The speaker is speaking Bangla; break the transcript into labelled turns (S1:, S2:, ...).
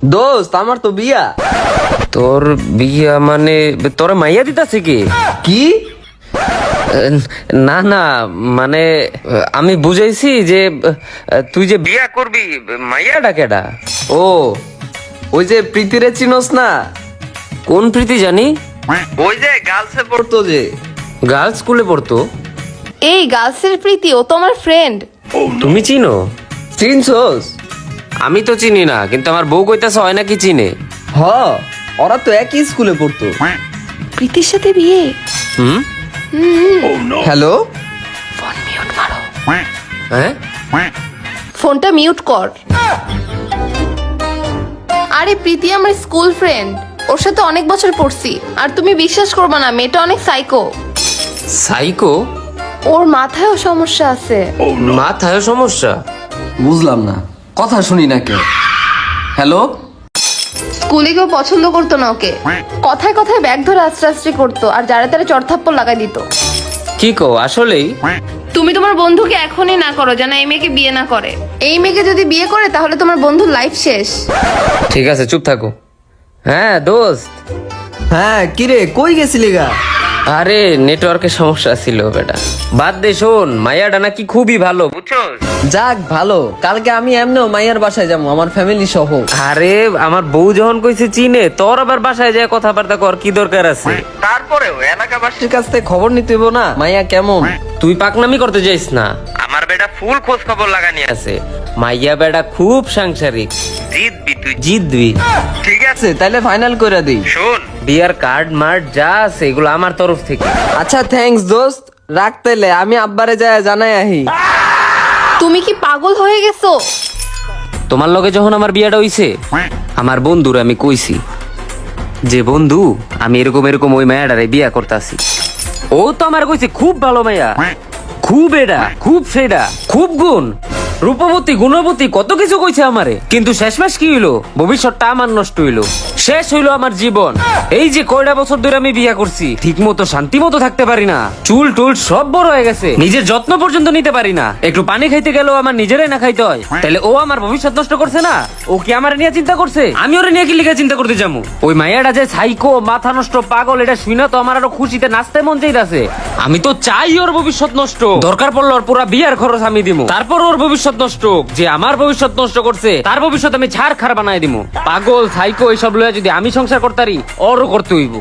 S1: দোস্ত আমার তো বিয়া।
S2: তোর বিয়া মানে তোর মাইয়া দিতাছে কি?
S1: কি?
S2: না না, মানে আমি বুঝাইছি যে তুই যে বিয়া করবি, মাইয়াটা কেডা?
S1: ও ওই যে প্রীতিরে চিনোস না?
S2: কোন প্রীতি জানি?
S1: ওই যে গার্লসে পড়তো যে।
S2: গার্লস স্কুলে পড়তো?
S3: এই গার্লসের প্রীতি, ও তো আমার ফ্রেন্ড।
S2: তুমি চিনো?
S1: চিনছোস?
S2: আমি তো চিনি না, কিন্তু আমার বউ কইতাছে হয় নাকি চিনে।
S1: হ, ওরা তো একই স্কুলে পড়তো।
S3: প্রীতির সাথে বিয়ে?
S2: হুম।
S1: হ্যালো,
S3: ফোন মিউট মারো।
S2: হ্যাঁ,
S3: ফোনটা মিউট কর। আরে প্রীতি আমার স্কুল ফ্রেন্ড, ওর সাথে অনেক বছর পড়ছি। আর তুমি বিশ্বাস করবে না, মেয়েটা অনেক সাইকো।
S2: সাইকো?
S3: ওর মাথায়ও সমস্যা আছে।
S2: মাথায় সমস্যা?
S1: বুঝলাম না, কথা শুনি না কে? হ্যালো,
S3: স্কুলে কেউ পছন্দ করতো না ওকে, কথায় কথায় ব্যাগ ধরে আস্তে করতো আর যারা তারা চড়থাপ্পড় লাগাই দিত।
S2: কি কও আসলেই?
S3: তুমি তোমার বন্ধুকে এখনই না করো, যেন এই মেয়েকে বিয়ে না করে। এই মেয়েকে যদি বিয়ে করে তাহলে তোমার বন্ধুর লাইফ শেষ।
S2: ঠিক আছে, চুপ থাকো। হ্যাঁ দোস্ত।
S1: হ্যাঁ কিরে কই গেছিলি গা?
S2: আরে নেটওয়ার্কের সমস্যা ছিল বেটা। বাদ দে, শোন মাইয়াটা নাকি খুবই ভালো, বুঝছো?
S1: যাক ভালো, কালকে আমি এমনিও মাইয়ার বাসায় যাবো আমার ফ্যামিলি সহ।
S2: আরে আমার বউ যখন কইছে চিনে, তোর আবার বাসায় যায় কথাবার্তা কর কি দরকার আছে?
S1: তারপরেও এলাকাবাসীর কাছ থেকে খবর নিতে হইব না মাইয়া কেমন।
S2: তুই পাকনামি করতে যাইস না, আমার বেটা ফুল খোঁজ খবর লাগানি আছে। মাইয়া বেটা খুব সাংসারিক, জিতবি তুই, জিতবি।
S1: ঠিক আছে তাইলে ফাইনাল করে দিই।
S2: শোন, বিয়ার কার্ড মার্ড যা আছে এগুলো আমার তরফ থেকে।
S1: আচ্ছা থ্যাঙ্কস দোস্ত, রাখ তাইলে আমি আব্বারে যায় জানাই আহি।
S3: তুমি কি পাগল হয়ে গেছো?
S2: তোমার লগে যখন আমার বিয়াটা হইছে, আমার বন্ধুর আমি কইছি যে বন্ধু আমি এরকম এরকম ওই মায়াটারে বিয়া করতেছি। ও তো আমার কইছে খুব ভালো মাইয়া, খুব এটা, খুব সেটা, খুব গুণ, রূপবতী, গুণবতী, কত কিছু কইছে আমারে। কিন্তু শেষমেশ কি হইলো? ভবিষ্যৎটা আমার নষ্ট হইলো, শেষ হইলো আমার জীবন। এই যে কয়টা বছর ধরে আমি বিয়া করছি, ঠিক মতো শান্তি মতো থাকতে পারি না, চুল টুল সব বড় হয়ে গেছে, নিজের যত্ন পর্যন্ত নিতে পারি না, একটু পানি খাইতে গেলেও আমার নিজেরাই না খাইতে হয়। তাহলে ও আমার ভবিষ্যৎ নষ্ট করছে না? ও কি আমার নিয়ে চিন্তা করছে? আমি ওরে নিয়ে কি লিখে চিন্তা করতে যাবো? ওই মাইয়াটা যে সাইকো, মাথা নষ্ট, পাগল, এটা শুনে তো আমার আরো খুশিতে নাচতে মন চাইতাছে। আমি তো চাই ওর ভবিষ্যৎ নষ্ট, দরকার পড়লো ওর পুরা বিয়ার খরচ আমি দিব, তারপর ওর ভবিষ্যৎ নষ্ট। যে আমার ভবিষ্যৎ নষ্ট করছে তার ভবিষ্যৎ আমি ছাড় খার বানাই দিব। পাগল সাইকো এইসব লয়ে যদি আমি সংসার করতারি, ওরও করতে হইব।